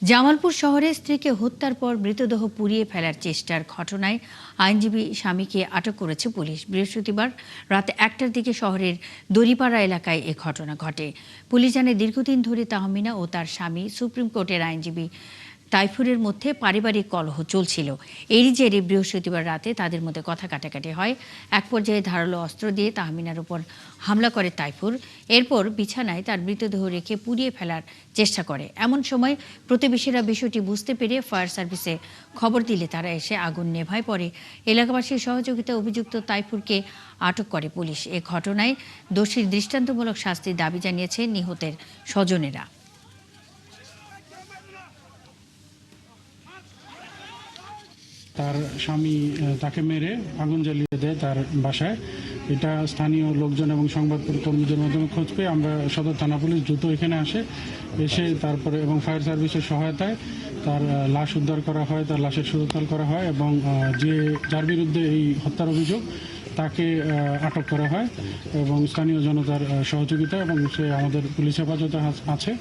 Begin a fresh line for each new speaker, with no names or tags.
জামালপুর শহরে স্ত্রীকে হত্যার পর মৃতদেহ পুড়িয়ে ফেলার চেষ্টার ঘটনায় আইনজীবী স্বামীকে আটক করেছে পুলিশ। বৃহস্পতিবার রাত ১টার দিকে শহরের দড়িপাড়া এলাকায় এ ঘটনা ঘটে। পুলিশ জানায়, দীর্ঘদিন ধরে তাহমিনা ও তার স্বামী সুপ্রিম কোর্টের আইনজীবী তাইফুরের মধ্যে পারিবারিক কলহ চলছিল। এরই জেরে বৃহস্পতিবার রাতে তাদের মধ্যে কথা কাটাকাটি হয়। এক পর্যায়ে ধারালো অস্ত্র দিয়ে তাহমিনার উপর হামলা করে তাইফুর। এরপর বিছানায় তার মৃতদেহ রেখে পুড়িয়ে ফেলার চেষ্টা করে। এমন সময় প্রতিবেশীরা বিষয়টি বুঝতে পেরে ফায়ার সার্ভিসে খবর দিলে তারা এসে আগুন নেভায়। পরে এলাকাবাসীর সহযোগিতায় অভিযুক্ত তাইফুরকে আটক করে পুলিশ। এ ঘটনায় দোষীর দৃষ্টান্তমূলক শাস্তির দাবি জানিয়েছে নিহতের স্বজনেরা।
তার স্বামী তাকে মেরে আগুন জ্বালিয়ে দেয় তার বাসায়। এটা স্থানীয় লোকজন এবং সংবাদ কর্মীদের মাধ্যমে খোঁজ পেয়ে আমরা সদর থানা পুলিশ দ্রুত এখানে এসে তারপরে এবং ফায়ার সার্ভিসের সহায়তায় তার লাশ উদ্ধার করা হয়, তার লাশের সুরতহাল করা হয় এবং যার বিরুদ্ধে এই হত্যার অভিযোগ তাকে আটক করা হয় এবং স্থানীয় জনতার সহযোগিতা এবং সে আমাদের পুলিশ হেফাজতে আছে।